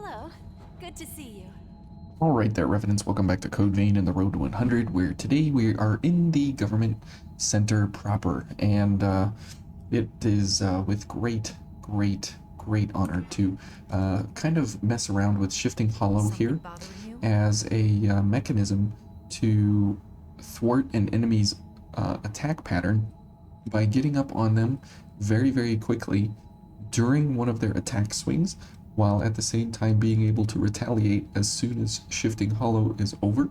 Hello. Good to see you. Alright there, Revenants, welcome back to Code Vein and the Road to 100, where today we are in the government center proper, and it is with great honor to kind of mess around with Shifting Hollow here as a mechanism to thwart an enemy's attack pattern by getting up on them very quickly during one of their attack swings, while at the same time being able to retaliate as soon as Shifting Hollow is over,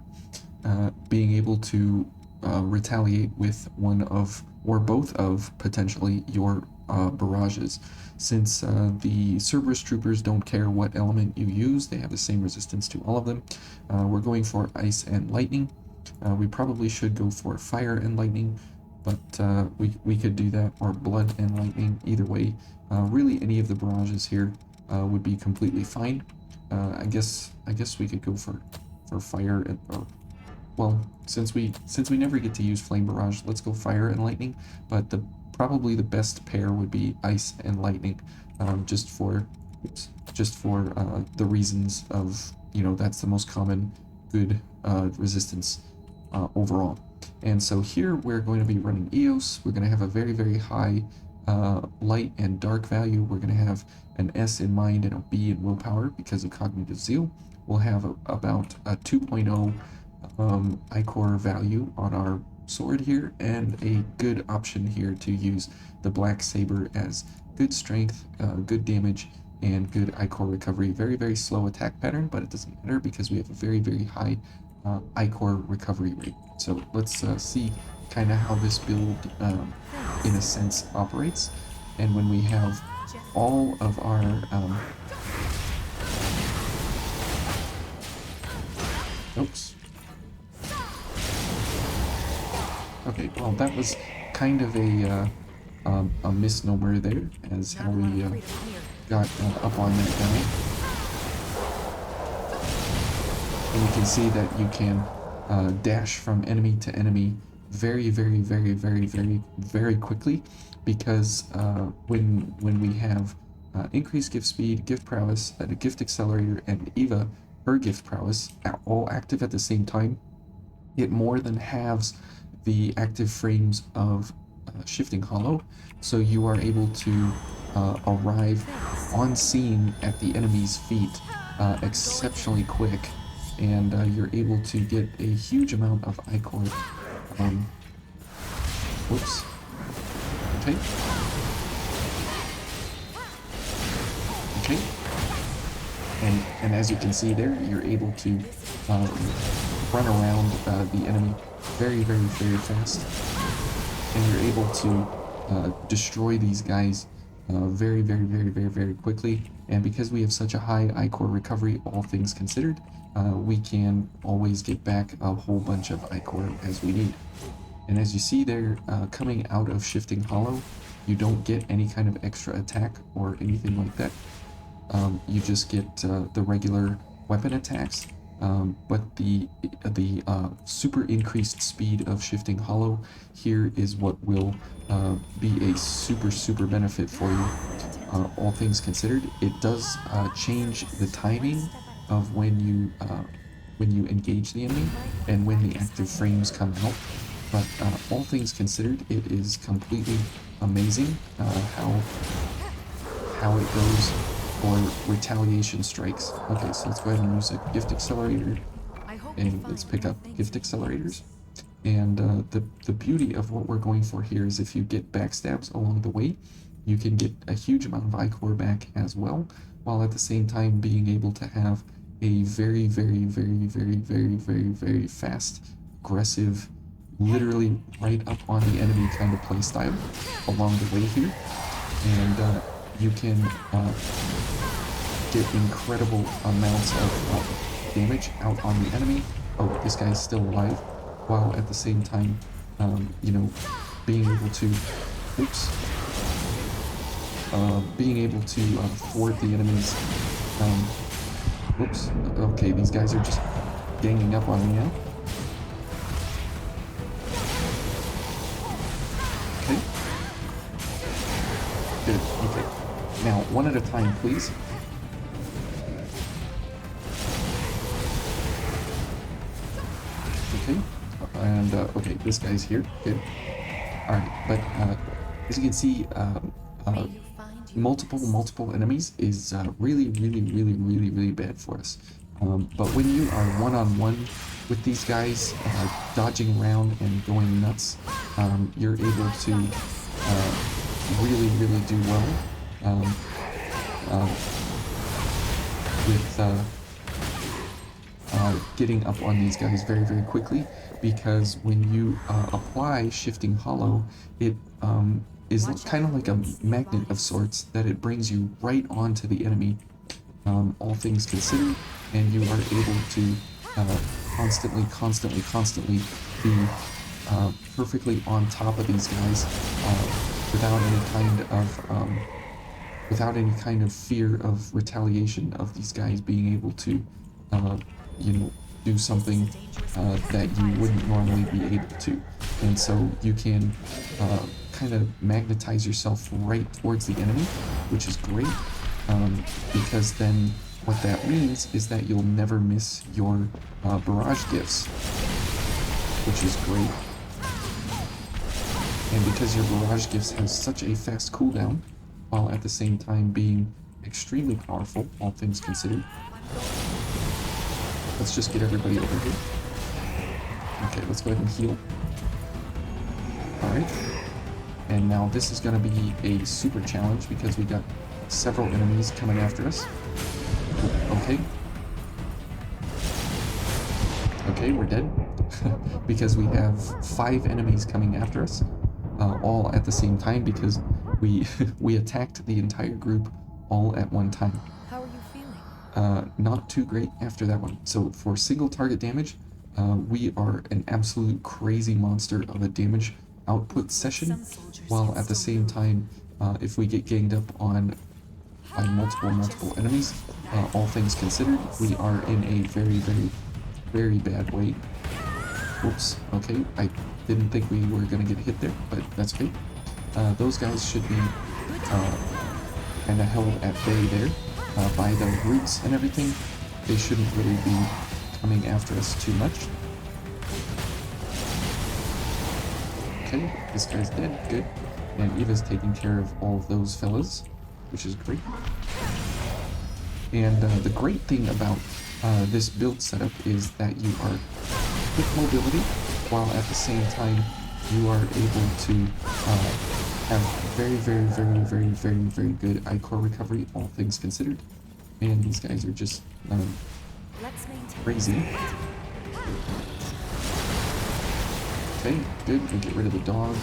being able to retaliate with one of, or both of, potentially your barrages. Since the Cerberus Troopers don't care what element you use, they have the same resistance to all of them. We're going for Ice and Lightning. We probably should go for Fire and Lightning, but we could do that, or Blood and Lightning. Either way, really any of the barrages here would be completely fine. I guess we could go for Fire and well, since we never get to use Flame Barrage, let's go Fire and Lightning. But probably the best pair would be Ice and Lightning, just for the reasons of, you know, that's the most common good resistance overall. And so here we're going to be running Eos. We're going to have a very high light and dark value. We're going to have an S in mind and a B in willpower because of cognitive zeal. We'll have about a 2.0 Ichor value on our sword here, and a good option here to use the Black Saber as good strength, good damage, and good Ichor recovery. Very slow attack pattern, but it doesn't matter because we have a very high Ichor recovery rate. So let's see kind of how this build in a sense operates. And when we have all of our oops. Okay, well that was kind of a misnomer there, as how we got up on that guy. And you can see that you can dash from enemy to enemy very quickly, because when we have increased gift speed, gift prowess, a gift accelerator, and Eva, her gift prowess, all active at the same time, it more than halves the active frames of Shifting Hollow, so you are able to arrive on scene at the enemy's feet exceptionally quick, and you're able to get a huge amount of Ichor. Whoops. Okay. Okay. And as you can see there, you're able to run around the enemy very fast, and you're able to destroy these guys very quickly. And because we have such a high Ichor recovery, all things considered, we can always get back a whole bunch of Ichor as we need. And as you see there, coming out of Shifting Hollow, you don't get any kind of extra attack or anything like that. You just get the regular weapon attacks, but the super increased speed of Shifting Hollow here is what will be a super benefit for you. All things considered, it does change the timing of when you engage the enemy and when the active frames come out. But all things considered, it is completely amazing how it goes for retaliation strikes. Okay, so let's go ahead and use a gift accelerator, and let's pick up gift accelerators. And the beauty of what we're going for here is if you get backstabs along the way, you can get a huge amount of Ichor back as well, while at the same time being able to have a very fast, aggressive, literally right up on the enemy kind of playstyle along the way here. And you can get incredible amounts of damage out on the enemy. Oh, this guy's still alive, while at the same time, you know, being able to, oops, being able to thwart the enemies. Whoops. Okay, these guys are just ganging up on me now. Okay. Good. Okay. Now, one at a time, please. Okay, and okay, this guy's here. Good. All right, but as you can see, May you find your multiple enemies is really bad for us. But when you are one-on-one with these guys, dodging around and going nuts, you're able to really do well um, with getting up on these guys very quickly, because when you apply Shifting Hollow, it is kind of like a magnet of sorts that it brings you right onto the enemy, all things considered, and you are able to constantly be perfectly on top of these guys without any kind of fear of retaliation of these guys being able to, uh, you know, do something that you wouldn't normally be able to. And so you can kind of magnetize yourself right towards the enemy, which is great, because then what that means is that you'll never miss your barrage gifts, which is great. And because your barrage gifts have such a fast cooldown, while at the same time being extremely powerful, all things considered. Let's just get everybody over here. Okay, let's go ahead and heal. Alright. And now this is going to be a super challenge because we got several enemies coming after us. Okay. Okay, we're dead. Because we have 5 enemies coming after us. All at the same time, because we attacked the entire group all at one time. How are you feeling? Not too great after that one. So for single target damage, we are an absolute crazy monster of a damage output session, while at the same time, if we get ganged up on by multiple enemies, all things considered, we are in a very bad way. Oops, okay, I didn't think we were going to get hit there, but that's okay. Those guys should be kind of held at bay there by the roots and everything. They shouldn't really be coming after us too much. Okay, this guy's dead, good. And Eva's taking care of all of those fellas, which is great. And the great thing about this build setup is that you are quick mobility, while at the same time you are able to have very good iCore recovery, all things considered. And these guys are just crazy. Okay, good. We get rid of the dog.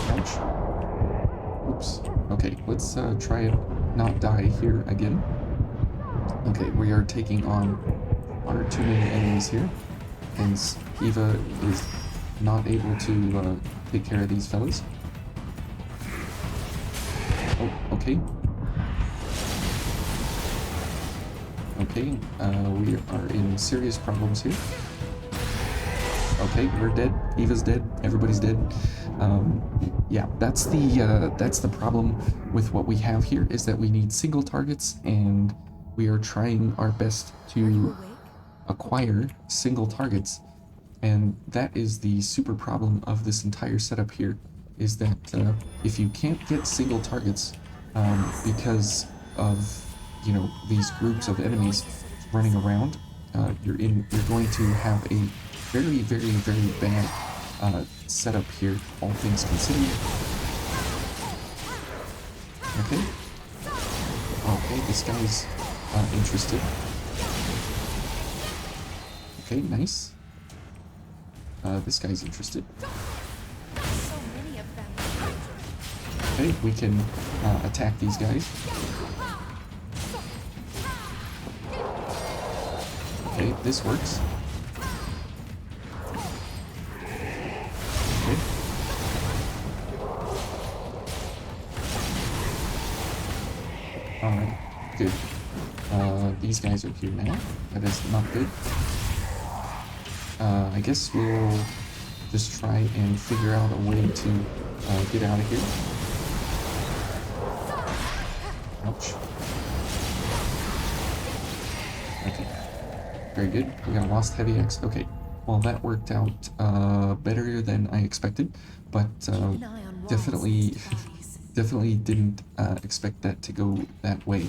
Ouch. Oops. Okay, let's try and not die here again. Okay, we are taking on one or too many enemies here, and Eva is not able to take care of these fellas. Oh, okay. Okay, we are in serious problems here. Okay, we're dead. Eva's dead. Everybody's dead. Yeah, that's the problem with what we have here, is that we need single targets, and we are trying our best to acquire single targets, and that is the super problem of this entire setup here, is that if you can't get single targets because of, you know, these groups of enemies running around, you're going to have a very bad setup here, all things considered. Okay. Okay, this guy's interested. Okay, nice. This guy's interested. So many of them. Okay, we can attack these guys. Okay, this works. Okay. Alright, good. These guys are here now. That is not good. I guess we'll just try and figure out a way to get out of here. Ouch. Very good. We got a lost heavy axe. Okay. Well, that worked out better than I expected, but Keep an eye on walls definitely, next to bodies. definitely didn't expect that to go that way.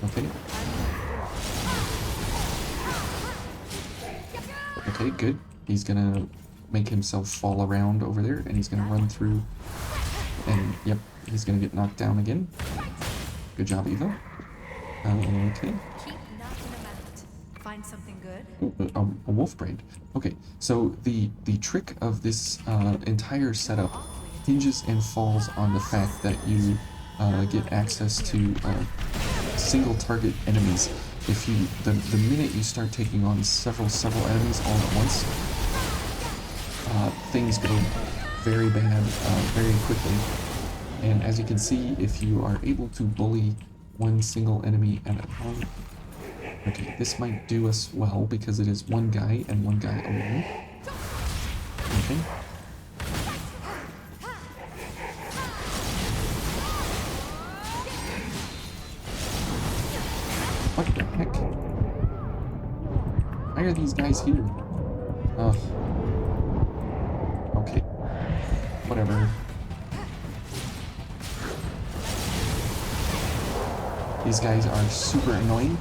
Okay. Okay, good. He's gonna make himself fall around over there, and he's gonna run through, and yep, he's gonna get knocked down again. Good job, Eva. Okay. Keep knocking them out. Find something good? A wolf braid. Okay, so the trick of this entire setup hinges and falls on the fact that you get access to single target enemies. If you the minute you start taking on several enemies all at once, things go very bad very quickly. And as you can see, if you are able to bully one single enemy at a time. Okay, this might do us well because it is one guy and one guy alone. Okay. What the heck? Why are these guys here? Ugh. Okay. Whatever. These guys are super annoying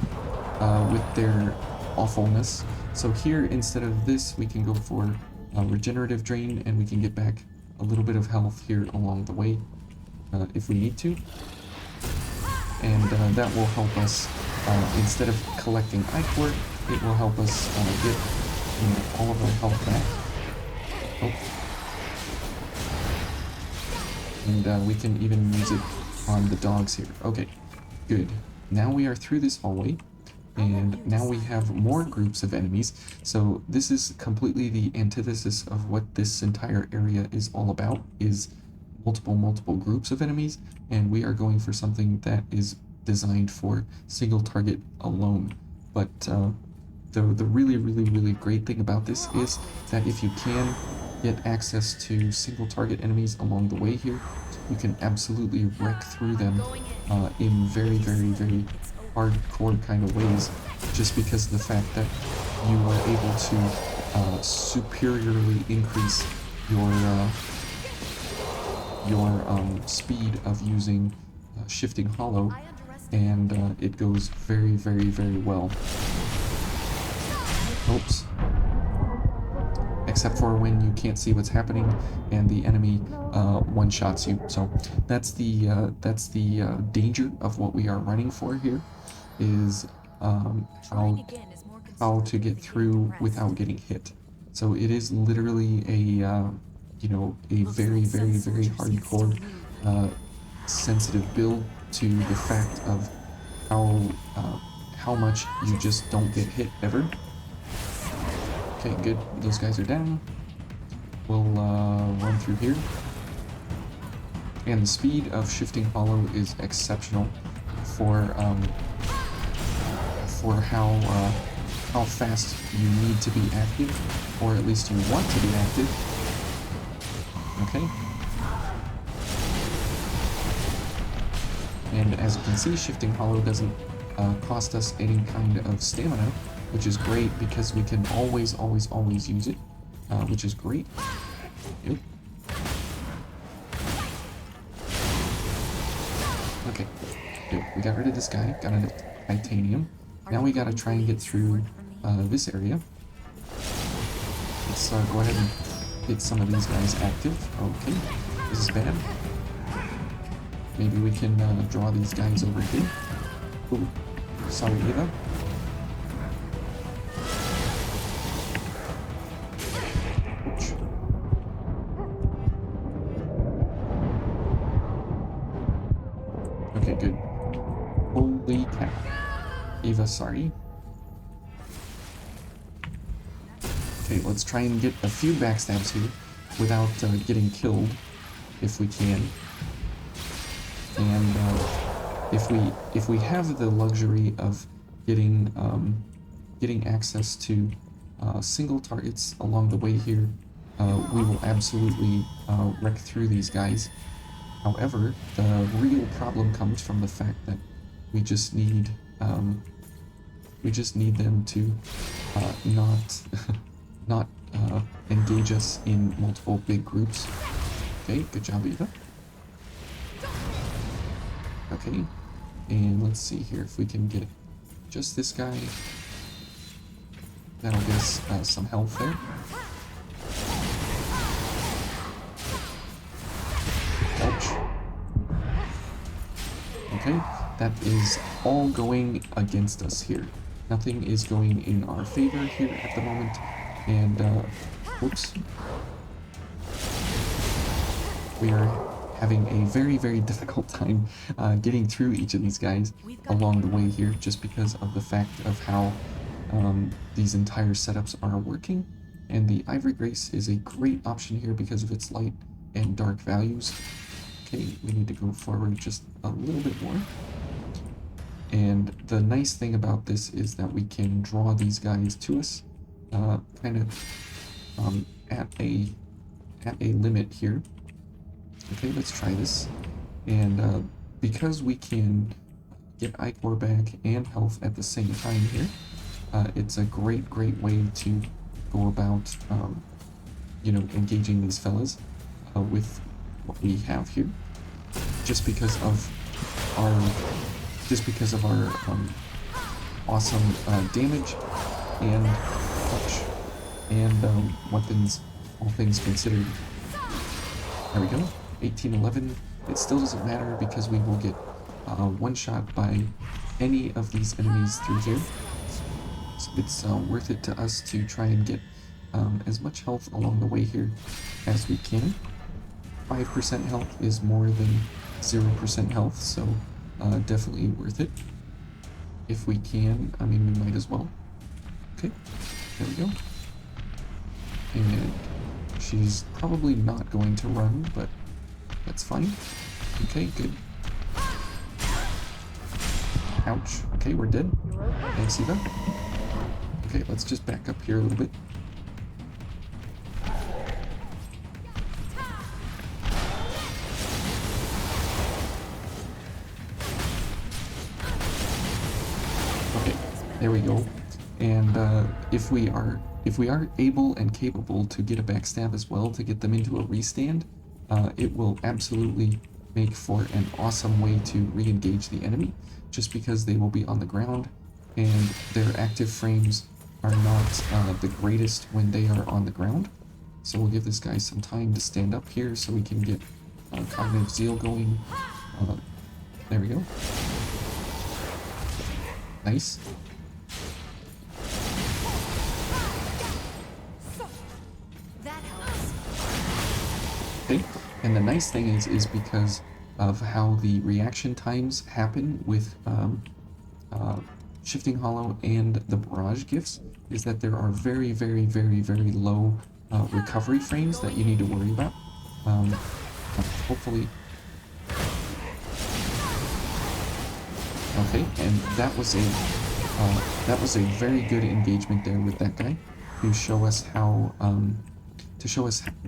with their awfulness. So here, instead of this, we can go for regenerative drain, and we can get back a little bit of health here along the way if we need to. And that will help us, instead of collecting ichor, it will help us get all of our health back. Oh. And we can even use it on the dogs here. Okay, good. Now we are through this hallway, and now we have more groups of enemies. So this is completely the antithesis of what this entire area is all about, is multiple groups of enemies, and we are going for something that is designed for single target alone. But the really great thing about this is that if you can get access to single target enemies along the way here, you can absolutely wreck through them in very hardcore kind of ways, just because of the fact that you are able to superiorly increase your speed of using Shifting Hollow, and it goes very well. Oops. Except for when you can't see what's happening and the enemy one-shots you. So that's the danger of what we are running for here, is how to get through without getting hit. So it is literally a a very hardcore sensitive build to the fact of how much you just don't get hit ever. Okay, good. Those guys are down. We'll run through here. And the speed of Shifting Hollow is exceptional for how fast you need to be active, or at least you want to be active. Okay. And as you can see, Shifting Hollow doesn't cost us any kind of stamina, which is great because we can always use it, which is great. Yep. Okay, good. We got rid of this guy, got a titanium. Now we gotta try and get through this area. Let's go ahead and get some of these guys active. Okay, this is bad. Maybe we can draw these guys over here. Ooh, sorry, Eva. Okay, good. Holy cow. Eva, sorry. Okay, let's try and get a few backstabs here without getting killed, if we can. And if we have the luxury of getting access to single targets along the way here, we will absolutely wreck through these guys. However, the real problem comes from the fact that we just need We just need them to not not engage us in multiple big groups. Okay, good job, Eva. Okay, and let's see here if we can get just this guy. That'll get us some health there. Ouch. Okay, that is all going against us here. Nothing is going in our favor here at the moment. And, whoops. We are having a very, very difficult time getting through each of these guys along the way here, just because of the fact of how these entire setups are working. And the Ivory Grace is a great option here because of its light and dark values. Okay, we need to go forward just a little bit more. And the nice thing about this is that we can draw these guys to us, kind of at a limit here. Okay, let's try this. And because we can get Ichor back and health at the same time here, it's a great way to go about, you know, engaging these fellas with what we have here. Just because of our awesome damage and touch and weapons, all things considered. There we go, 1811. It still doesn't matter because we will get one shot by any of these enemies through here. So it's worth it to us to try and get as much health along the way here as we can. 5% health is more than 0% health, so definitely worth it. If we can, I mean, we might as well. Okay, there we go. And she's probably not going to run, but that's fine. Okay, good. Ouch. Okay, we're dead. Thanks, Eva. Okay, let's just back up here a little bit. There we go. And if we are able and capable to get a backstab as well to get them into a restand, it will absolutely make for an awesome way to re-engage the enemy, just because they will be on the ground and their active frames are not the greatest when they are on the ground. So we'll give this guy some time to stand up here so we can get Cognitive Zeal going. There we go. Nice. Okay. And the nice thing is because of how the reaction times happen with Shifting Hollow and the Barrage gifts, is that there are very low recovery frames that you need to worry about. Hopefully. Okay, and that was a very good engagement there with that guy to show us how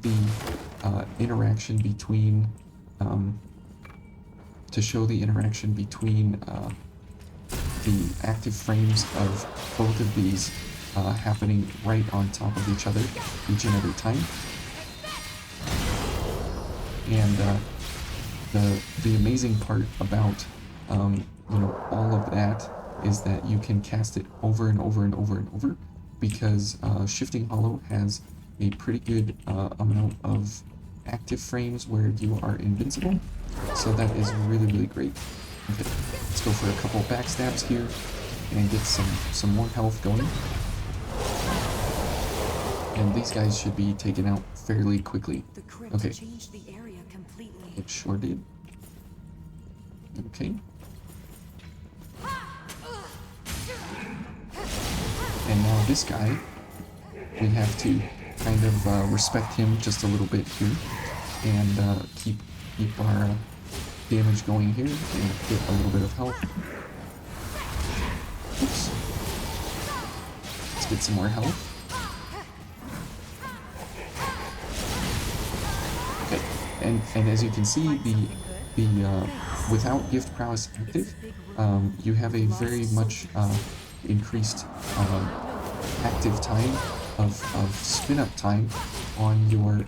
the interaction between the active frames of both of these happening right on top of each other each and every time. And the amazing part about you know, all of that is that you can cast it over and over and over and over, because Shifting Hollow has a pretty good amount of active frames where you are invincible, so that is really great. Okay, let's go for a couple backstabs here and get some more health going. And these guys should be taken out fairly quickly. Okay, changed the area completely. it sure did. Okay. And now this guy, we have to kind of respect him just a little bit here and keep our damage going here and get a little bit of health. Oops. Let's get some more health. Okay, and as you can see, the without Gift Prowess active, you have a very much increased active time of spin up time on your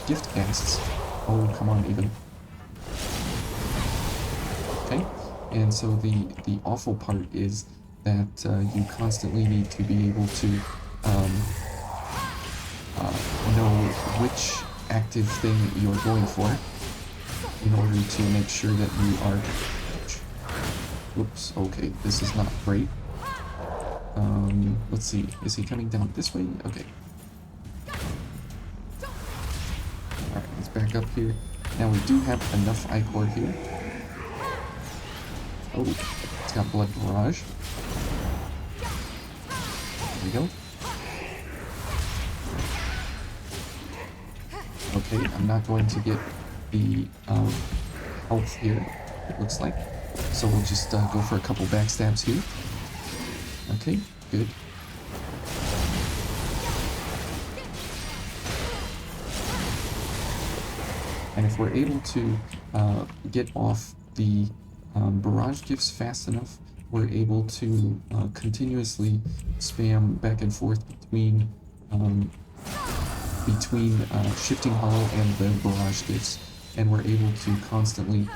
gift casts. Oh, come on, even. Okay, and so the awful part is that you constantly need to be able to know which active thing you're going for in order to make sure that you are. Oops. Okay, this is not great. Let's see. Is he coming down this way? Okay. Alright, let's back up here. Now we do have enough Ichor here. Oh, it's got Blood Barrage. There we go. Okay, I'm not going to get the health here, it looks like. So we'll just go for a couple backstabs here. Okay, good. And if we're able to get off the barrage gifts fast enough, we're able to continuously spam back and forth between Shifting Hollow and the barrage gifts, and we're able to constantly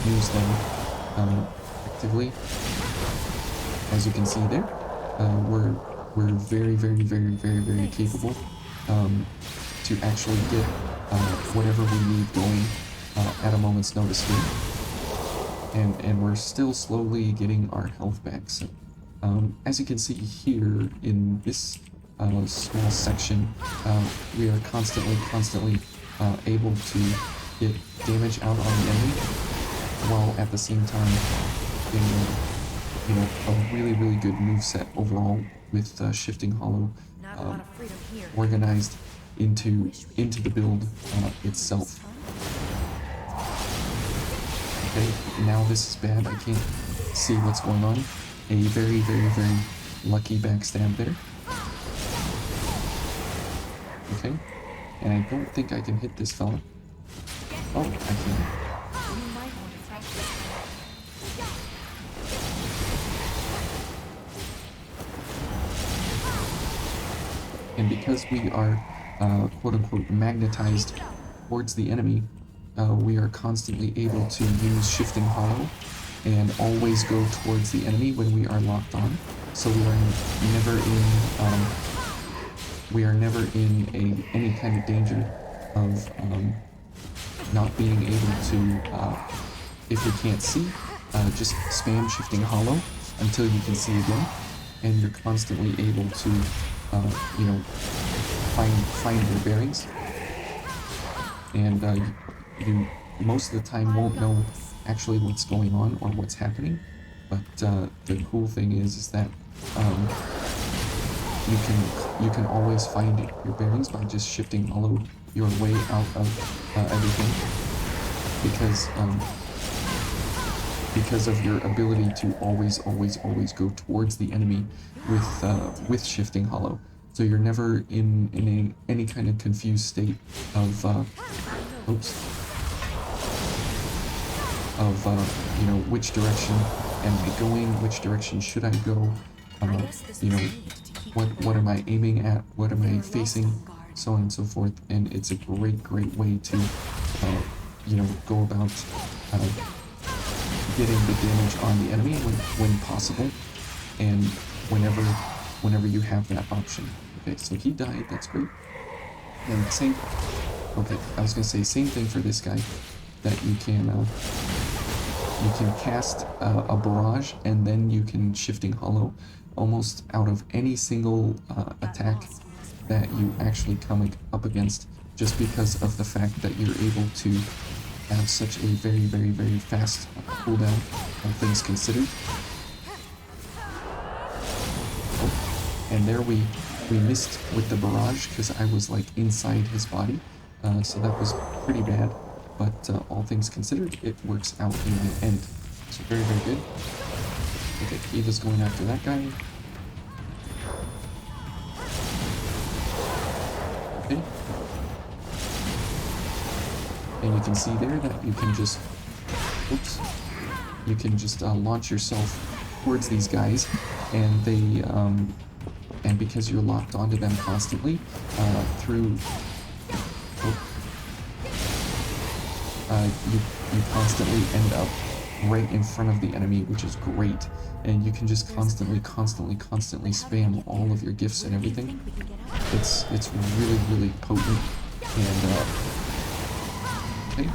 use them actively. As you can see there, we're very, very, very, very, very capable to actually get whatever we need going at a moment's notice here. And we're still slowly getting our health back. So as you can see here in this small section, we are constantly able to get damage out on the enemy, while at the same time getting a really, really good moveset overall with Shifting Hollow organized into the build itself. Okay, now this is bad. I can't see what's going on. A very, very, very lucky backstab there. Okay, and I don't think I can hit this fella. Oh, I can. And because we are quote-unquote magnetized towards the enemy, we are constantly able to use Shifting Hollow and always go towards the enemy when we are locked on. So we are never in any kind of danger of not being able to, if you can't see, just spam Shifting Hollow until you can see again, and you're constantly able to find your bearings, and you most of the time won't know actually what's going on or what's happening. But the cool thing is that you can always find your bearings by just Shifting Hollow your way out of everything, because of your ability to always go towards the enemy with Shifting Hollow. So you're never in any kind of confused state of which direction am I going, which direction should I go, what am I aiming at, what am I facing, so on and so forth. And it's a great way to go about getting the damage on the enemy when possible, and whenever you have that option. Okay, so he died, that's great. And okay, I was gonna say same thing for this guy, that you can cast a barrage, and then you can Shifting Hollow almost out of any single attack that you actually come up against, just because of the fact that you're able to have such a very, very, very fast cooldown, all things considered. Oh, and there we missed with the barrage because I was like inside his body, so that was pretty bad. But all things considered, it works out in the end. So very, very good. Okay, Eva's going after that guy. Okay. And you can see there that you can just, launch yourself towards these guys, and they and because you're locked onto them constantly through you constantly end up right in front of the enemy, which is great, and you can just constantly spam all of your gifts and everything. It's really, really potent, and okay.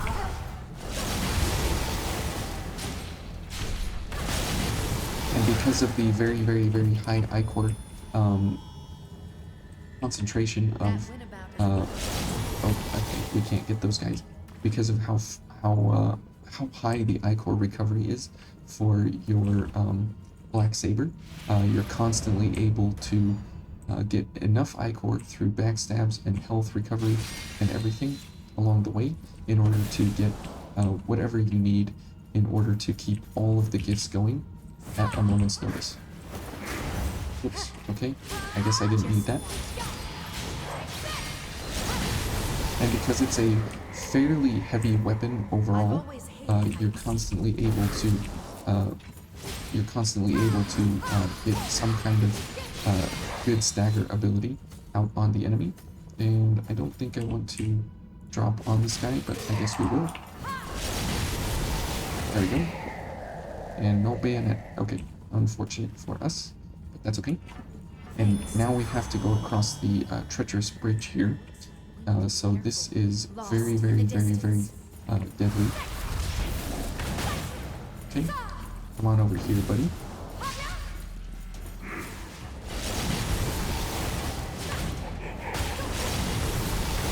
And because of the very, very, very high Ichor concentration of okay, we can't get those guys because of how high the Ichor recovery is for your Black Saber. You're constantly able to get enough Ichor through backstabs and health recovery and everything along the way in order to get whatever you need in order to keep all of the gifts going at a moment's notice. Oops, okay, I guess I didn't need that. And because it's a fairly heavy weapon overall, you're constantly able to get some kind of good stagger ability out on the enemy. And I don't think I want to drop on this guy, but I guess we will. There we go. And no bayonet. Okay, unfortunate for us, but that's okay. And now we have to go across the treacherous bridge here. So this is very, very, very, very deadly. Okay, come on over here, buddy.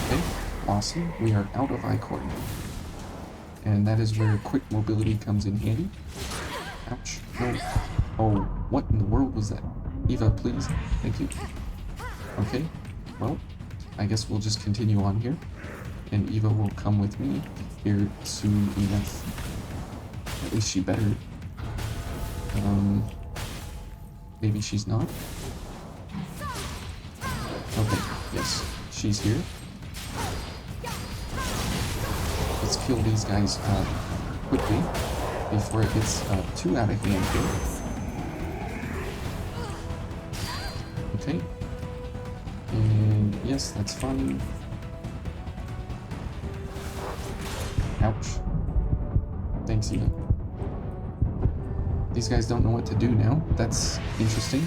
Okay, awesome. We are out of Ichor now. And that is where quick mobility comes in handy. Ouch. No. Oh, what in the world was that? Eva, please. Thank you. Okay, well, I guess we'll just continue on here. And Eva will come with me here soon enough. At least she better. Maybe she's not. Okay, yes, she's here. Let's kill these guys quickly before it gets too out of hand here. Okay. And yes, that's fine. Ouch. Thanks, Eva. These guys don't know what to do now. That's interesting.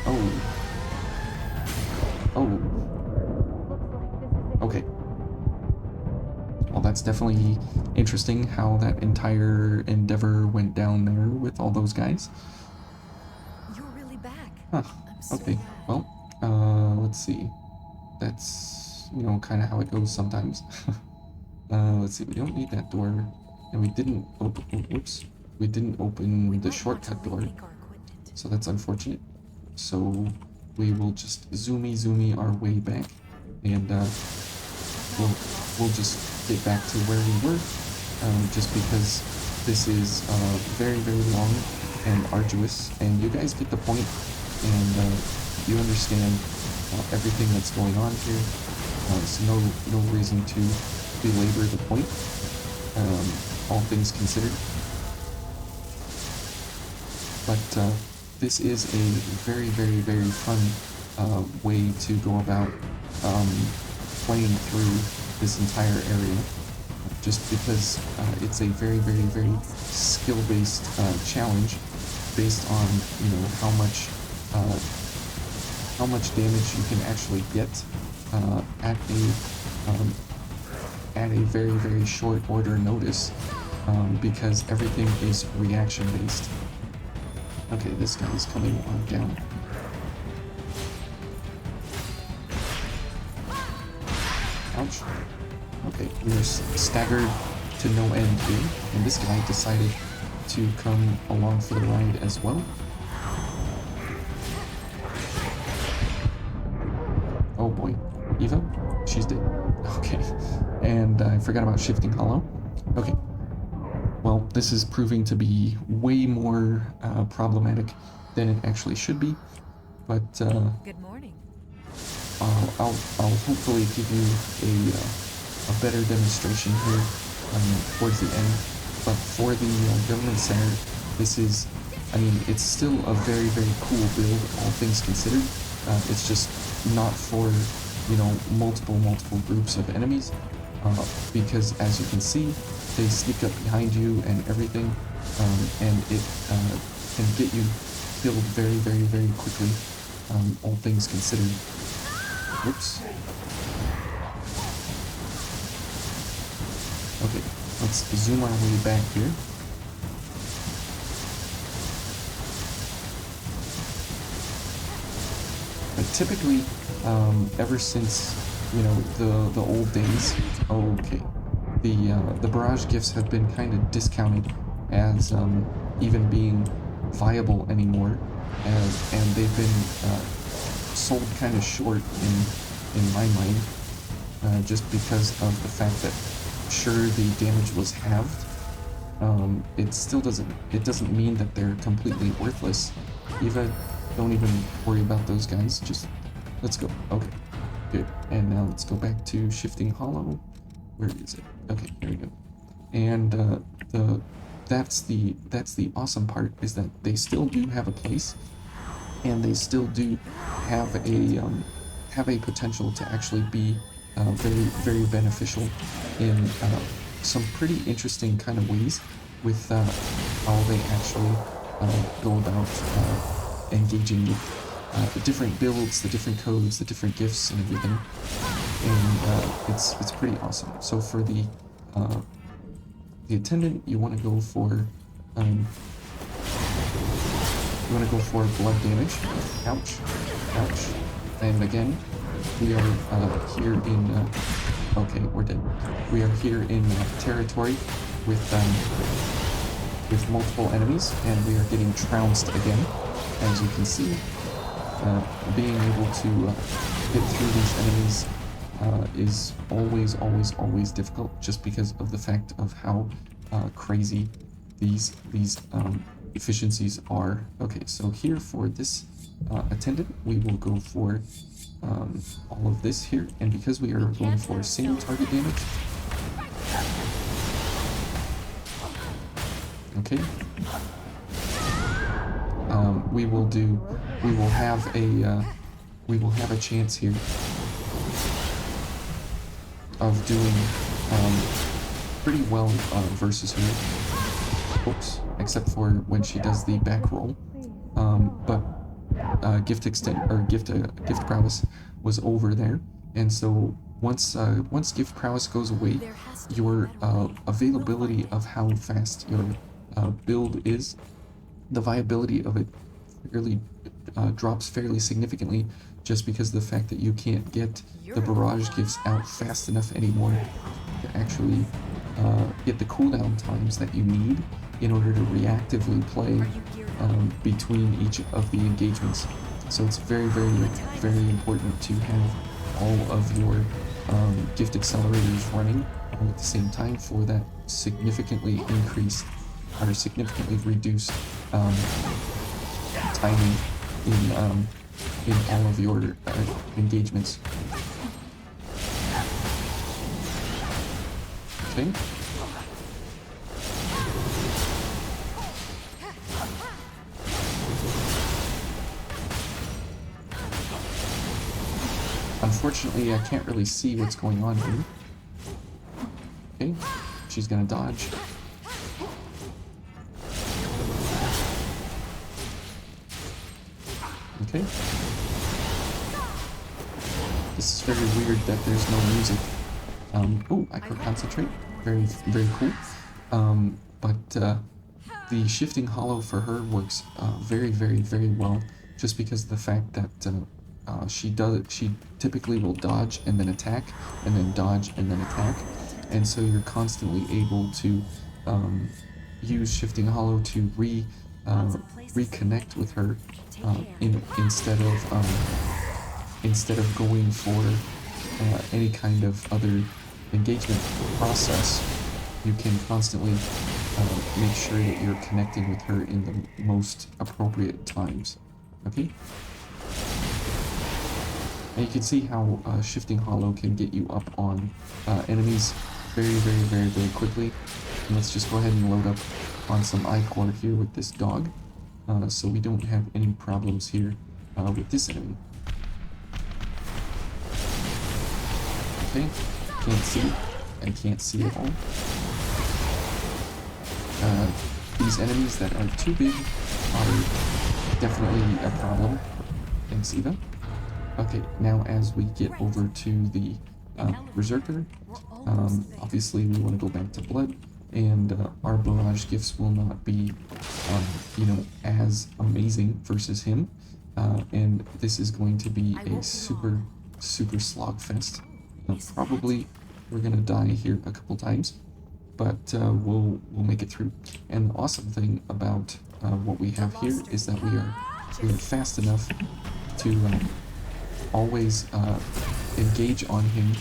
Oh. Oh. Okay. Well, that's definitely interesting how that entire endeavor went down there with all those guys. You're really back. Huh. I'm so Okay. glad. Well, let's see. That's, you know, kind of how it goes sometimes. Let's see. We don't need that door. And we didn't open, oh, whoops. We didn't open We the might shortcut want to door. rethink our equipment. So that's unfortunate. So we will just zoomy our way back. And we'll just get back to where we were. Just because this is very, very long and arduous. And you guys get the point. And you understand everything that's going on here. So no reason to belabor the point. All things considered. But this is a very, very, very fun way to go about playing through this entire area. Just because it's a very, very, very skill-based challenge based on, you know, how much damage you can actually get at a very, very short order notice, because everything is reaction based. Okay, this guy is coming on down. Ouch. Okay, we are staggered to no end here, and this guy decided to come along for the ride as well. Oh boy. Eva? She's dead. Okay. And I forgot about Shifting Hollow. Okay. Well, this is proving to be way more problematic than it actually should be, but Good morning. I'll hopefully give you a better demonstration here towards the end. But for the government center, this is I mean, it's still a very, very cool build, all things considered. It's just not for, you know, multiple groups of enemies, because as you can see, they sneak up behind you and everything, and it can get you killed very, very, very quickly, all things considered. Whoops. Okay, let's zoom our way back here. But typically, ever since, you know, the old days, okay, the barrage gifts have been kind of discounted as even being viable anymore, and they've been sold kind of short in my mind, just because of the fact that sure the damage was halved, it still doesn't mean that they're completely worthless. Eva, don't even worry about those guys. Just let's go. Okay, good. And now let's go back to Shifting Hollow. Where is it? Okay, there we go. And that's the awesome part, is that they still do have a place, and they still do have a potential to actually be very, very beneficial in some pretty interesting kind of ways with how they actually go about engaging with the different builds, the different codes, the different gifts, and everything. And it's pretty awesome. So for the attendant, you want to go for blood damage. Ouch, ouch. And again, we are here in okay, we're dead. We are here in territory with multiple enemies, and we are getting trounced again. As you can see, being able to get through these enemies is always difficult, just because of the fact of how crazy these efficiencies are. Okay, so here for this attendant, we will go for all of this here, and because we are going for single target damage, okay, we will have a chance here of doing pretty well versus her. Oops, except for when she does the back roll. But gift prowess was over there, and so once gift prowess goes away, your availability of how fast your build is, the viability of it really drops fairly significantly, just because of the fact that you can't get the barrage gifts out fast enough anymore to actually get the cooldown times that you need in order to reactively play between each of the engagements. So it's very, very, very important to have all of your gift accelerators running all at the same time for that significantly increased or significantly reduced timing in all of your engagements. Okay. Unfortunately, I can't really see what's going on here. Okay, she's gonna dodge. Okay. This is very weird that there's no music. Oh, I can concentrate. Very, very cool. But the Shifting Hollow for her works very, very, very well, just because of the fact that she typically will dodge and then attack, and then dodge and then attack, and so you're constantly able to use Shifting Hollow to reconnect with her instead of going for any kind of other engagement process. You can constantly make sure that you're connecting with her in the most appropriate times. Okay? And you can see how Shifting Hollow can get you up on enemies very, very, very, very quickly. And let's just go ahead and load up on some Ichor here with this dog. so we don't have any problems here with this enemy. Okay, can't see. I can't see at all. These enemies that are too big are definitely a problem. Thanks, Eva. Okay, now as we get over to the Berserker, obviously we want to go back to Blood, and our barrage gifts will not be, you know, as amazing versus him, and this is going to be a super slog fest. Probably we're gonna die here a couple times, but we'll make it through. And the awesome thing about what we have here is that we are fast enough to always engage on him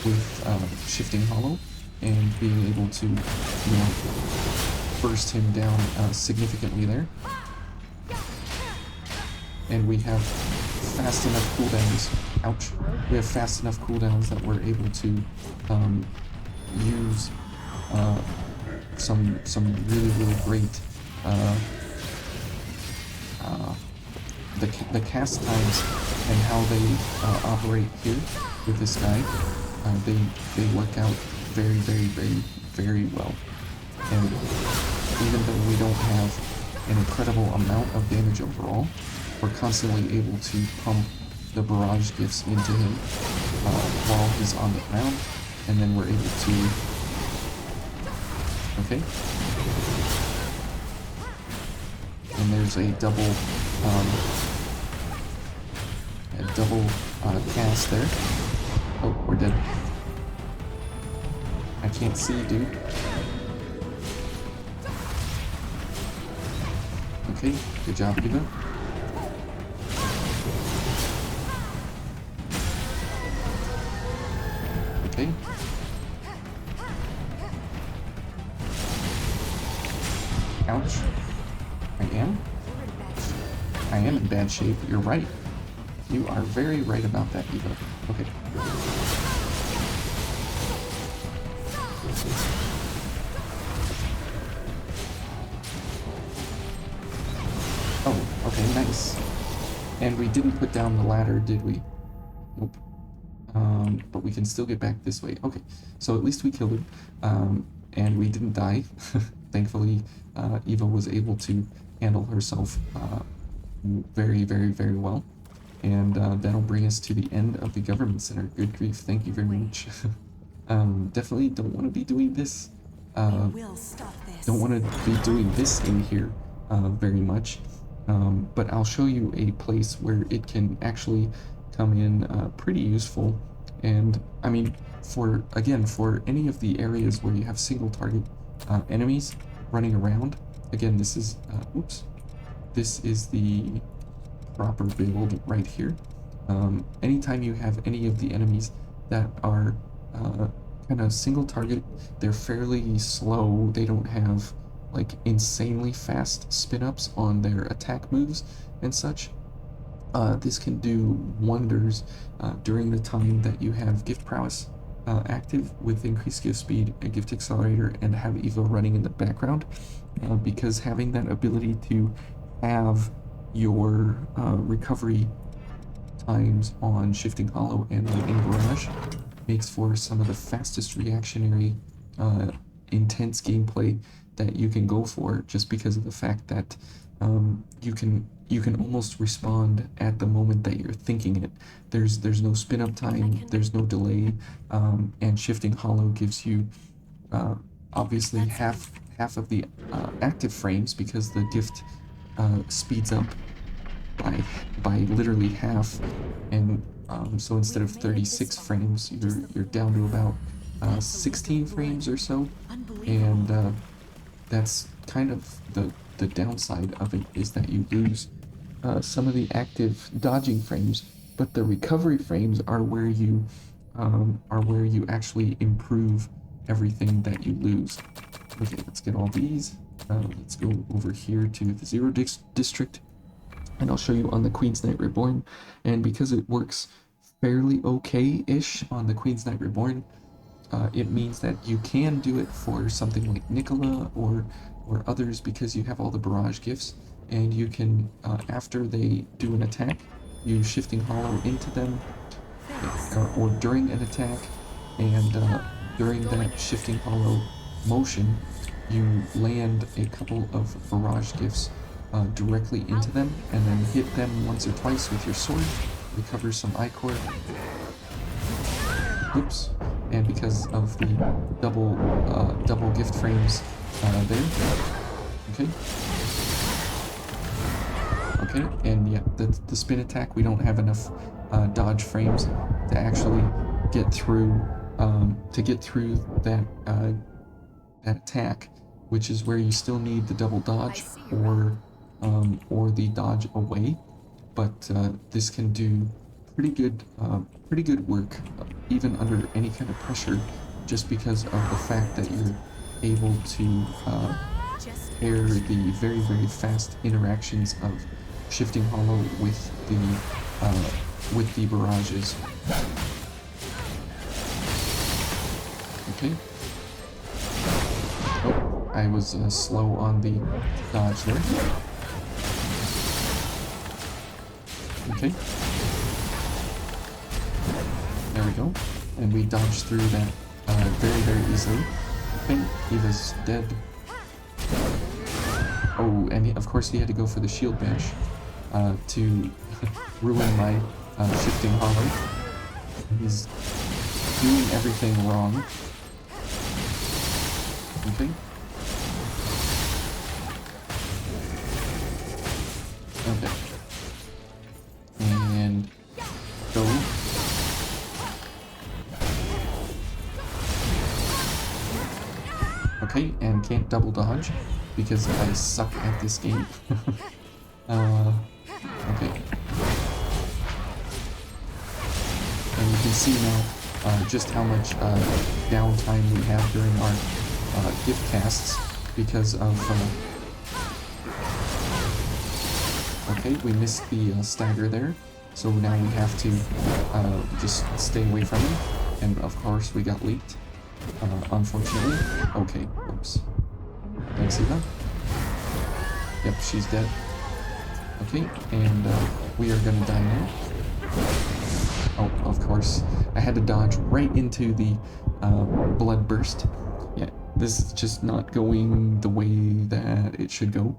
with Shifting Hollow and being able to, you know, burst him down significantly there. And we have fast enough cooldowns. Ouch. We have fast enough cooldowns that we're able to use some really great the cast times and how they operate here with this guy. They work out very well. And even though we don't have an incredible amount of damage overall, we're constantly able to pump the barrage gifts into him while he's on the ground, and then we're able to... Okay. And there's a double cast there. Oh, we're dead. I can't see, dude. Okay, good job, Eva. Okay. Ouch. I am in bad shape. You're right. You are very right about that, Eva. Okay. Oh, okay, nice. And we didn't put down the ladder, did we? Nope. But we can still get back this way. Okay, so at least we killed him. And we didn't die. Thankfully, Eva was able to handle herself very well. And that'll bring us to the end of the government center. Good grief, thank you very much. Definitely don't want to be doing this. Don't want to be doing this in here very much. But I'll show you a place where it can actually come in pretty useful. And I mean, for any of the areas where you have single target enemies running around, again, this is this is the proper build right here. Anytime you have any of the enemies that are kind of single target, they're fairly slow, they don't have like insanely fast spin-ups on their attack moves and such. This can do wonders during the time that you have Gift Prowess active with increased gift speed and gift accelerator and have Eva running in the background, because having that ability to have your recovery times on Shifting Hollow and Lightning Barrage makes for some of the fastest reactionary intense gameplay that you can go for, just because of the fact that you can almost respond at the moment that you're thinking it. There's no spin up time, there's no delay, and Shifting Hollow gives you obviously half of the active frames, because the gift speeds up by literally half, and so instead of 36 frames, you're down to about 16 frames or so, and that's kind of the downside of it, is that you lose some of the active dodging frames, but the recovery frames are where you actually improve everything that you lose. Okay, let's get all these. Let's go over here to the Zero District, and I'll show you on the Queen's Knight Reborn. And because it works fairly okay-ish on the Queen's Knight Reborn, it means that you can do it for something like Nicola or others because you have all the barrage gifts, and you can after they do an attack, you shifting hollow into them, Thanks. or during an attack, and during that shifting hollow motion, you land a couple of barrage gifts directly into them, and then hit them once or twice with your sword, recover some ichor. Oops. And because of the double gift frames there. Okay. Okay, and yeah, the spin attack, we don't have enough dodge frames to actually get through that that attack, which is where you still need the double dodge or the dodge away. But this can do pretty good work even under any kind of pressure, just because of the fact that you're able to Just pair the very fast interactions of shifting hollow with the barrages. Okay. Oh, I was slow on the dodge there. Okay. There we go. And we dodged through that very easily. Okay, Eva's dead. Oh, and of course he had to go for the shield bash to ruin my shifting hollow. He's doing everything wrong. Okay. Okay. And go. Okay, and can't double dodge because I suck at this game. Okay. And you can see now just how much downtime we have during our gift casts because of... Okay, we missed the stagger there, so now we have to just stay away from him, and of course we got leaked, unfortunately. Okay, oops. Thanks, Eva. Yep, she's dead. Okay, and we are gonna die now. Oh, of course. I had to dodge right into the blood burst. Yeah, this is just not going the way that it should go.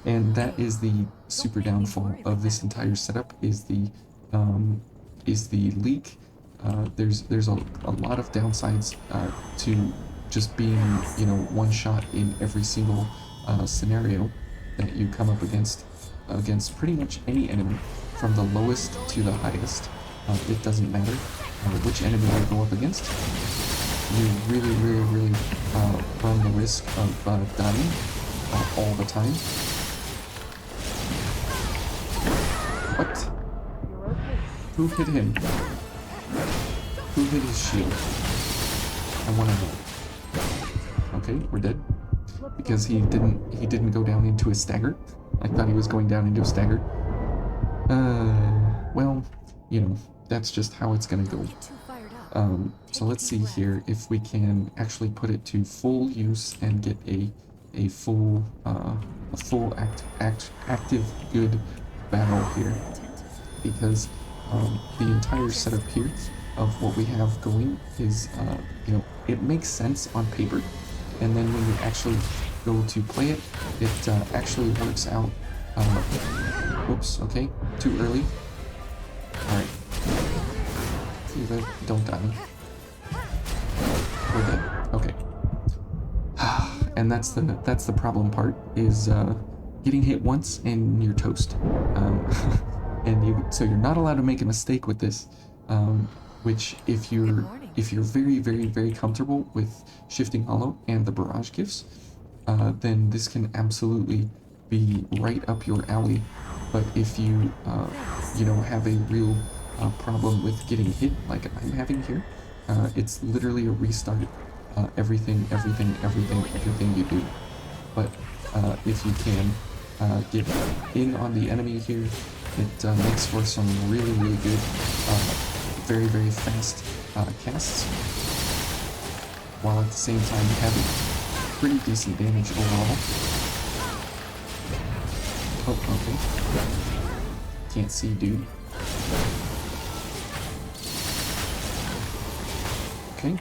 And that is the super downfall of this entire setup, is the leak. There's a lot of downsides to just being, you know, one shot in every single scenario that you come up against pretty much any enemy, from the lowest to the highest. It doesn't matter which enemy you go up against. You really run the risk of dying all the time. What? Who hit him? Who hit his shield? I want to know. Okay, we're dead. Because he didn't go down into a stagger. I thought he was going down into a stagger. Well, you know, that's just how it's gonna go. get too fired up. So let's see here if we can actually put it to full use and get a full active good battle here, because the entire setup here of what we have going is you know, it makes sense on paper, and then when you actually go to play it, it actually works out. Oops, okay, too early. Alright. Eva, don't die. We're dead. Okay. And that's the problem part, is getting hit once and you're toast. And so you're not allowed to make a mistake with this. Which if you're very comfortable with shifting hollow and the barrage gifts, then this can absolutely be right up your alley. But if you you know, have a real problem with getting hit like I'm having here, it's literally a restart. Everything you do. But if you can get in on the enemy here, it makes for some really good, very fast casts, while at the same time having pretty decent damage overall. Oh, okay. Can't see, dude. Okay.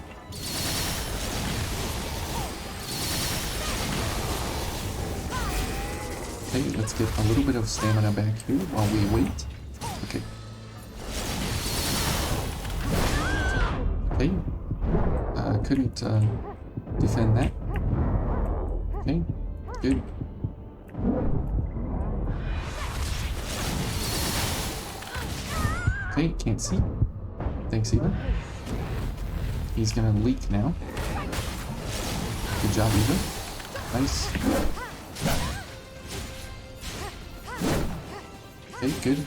Okay, let's get a little bit of stamina back here while we wait. Okay. Okay. Couldn't defend that. Okay, good. Okay, can't see. Thanks, Eva. He's gonna leak now. Good job, Eva. Nice. Okay, good.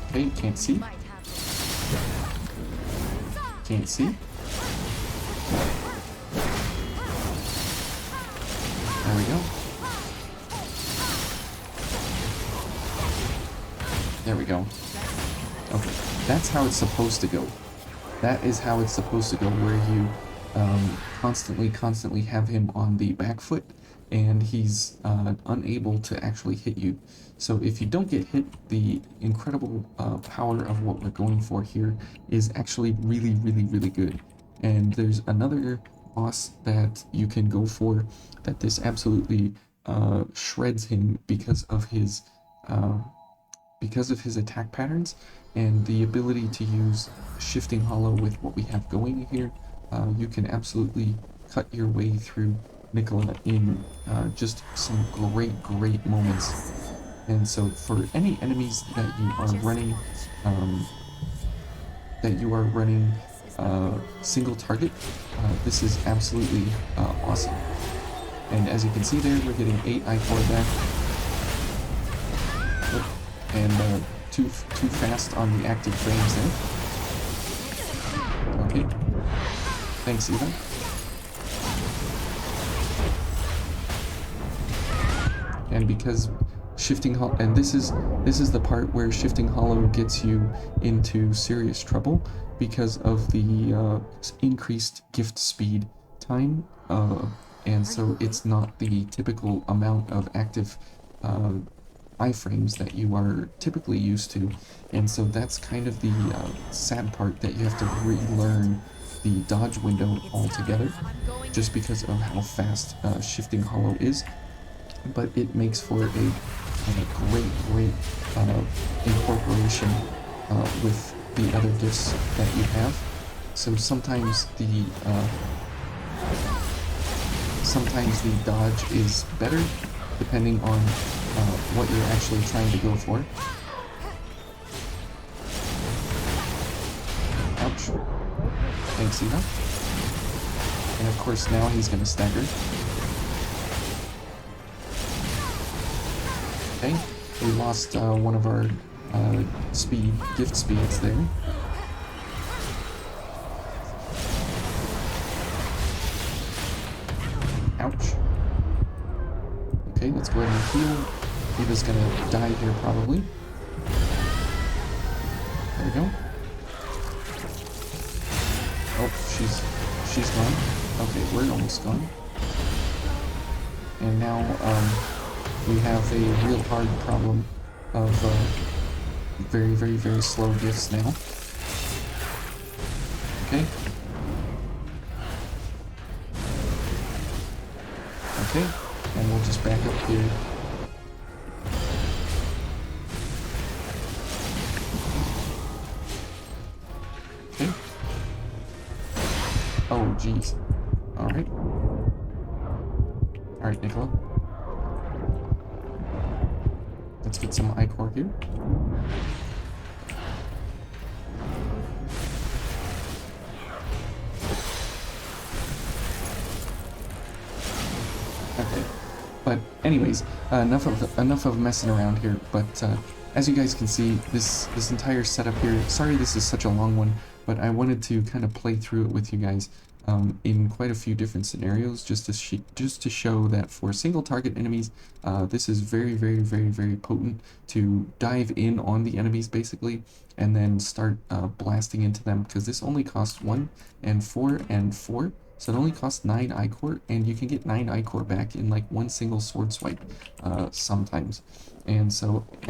Okay, can't see. Can't see. There we go. There we go. Okay, that's how it's supposed to go. That is how it's supposed to go, where you constantly have him on the back foot, and he's unable to actually hit you. So if you don't get hit, the incredible power of what we're going for here is actually really good. And there's another boss that you can go for that this absolutely shreds him because of his attack patterns and the ability to use Shifting Hollow with what we have going here. You can absolutely cut your way through Nicola in just some great moments. And so for any enemies that you are running single target, this is absolutely awesome. And as you can see there, we're getting 8 I-4 back. Oh, and too fast on the active frames there. Okay. Thanks, Eva. And because Shifting Hollow, and this is the part where Shifting Hollow gets you into serious trouble because of the increased gift speed time, and so it's not the typical amount of active iframes that you are typically used to, and so that's kind of the sad part, that you have to relearn the dodge window altogether, just because of how fast Shifting Hollow is. But it makes for a great incorporation with the other gifts that you have. So sometimes the dodge is better depending on what you're actually trying to go for. Ouch. Thanks, Eva. And of course now he's gonna stagger. Okay, we lost one of our gift speeds there. Ouch. Okay, let's go ahead and heal. Eva's gonna die here probably. There we go. Oh, she's gone. Okay, we're almost gone. And now we have a real hard problem of very slow gifts now. Okay. Okay, and we'll just back up here. Okay. Oh, jeez. Alright. Alright, Nicola. Let's get some Ichor here. Okay, but anyways, enough of messing around here. But as you guys can see, this entire setup here. Sorry, this is such a long one, but I wanted to kind of play through it with you guys. in quite a few different scenarios, just to show that for single target enemies, this is very, very, very, very potent to dive in on the enemies basically, and then start blasting into them, because this only costs 1 and 4 and 4. So it only costs 9 Ichor, and you can get 9 Ichor back in like one single sword swipe sometimes. And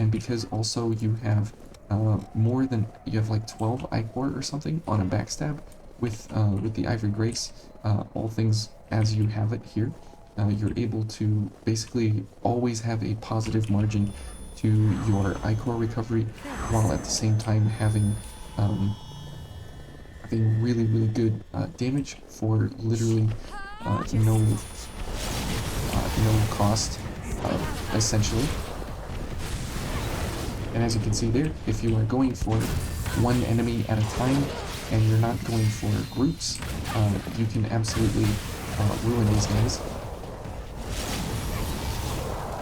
because also you have you have like 12 Ichor or something on a backstab with the Ivory Grace, all things as you have it here, you're able to basically always have a positive margin to your Ichor recovery, while at the same time having really, really good damage for literally no cost, essentially. And as you can see there, if you are going for one enemy at a time and you're not going for groups, you can absolutely ruin these guys.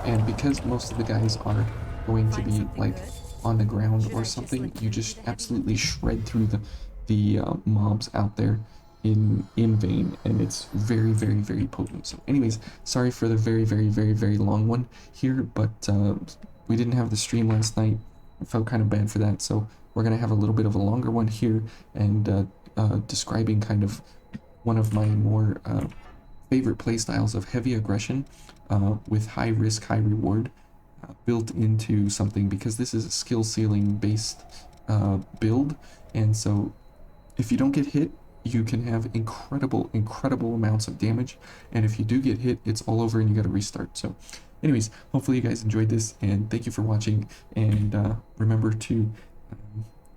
And because most of the guys are going to be like on the ground or something, you just absolutely shred through the mobs out there in Vayne, and it's very, very, very potent. So anyways, sorry for the very, very, very, very long one here, but we didn't have the stream last night. I felt kind of bad for that, so we're gonna have a little bit of a longer one here, and describing kind of one of my more favorite playstyles of heavy aggression with high risk, high reward built into something, because this is a skill ceiling based build, and so if you don't get hit, you can have incredible, incredible amounts of damage, and if you do get hit, it's all over and you gotta restart. So anyways, hopefully you guys enjoyed this, and thank you for watching, and remember to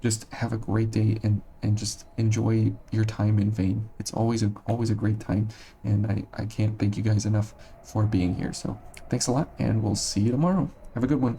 just have a great day and just enjoy your time in Vayne. It's always a great time, and I can't thank you guys enough for being here. So thanks a lot, and we'll see you tomorrow. Have a good one.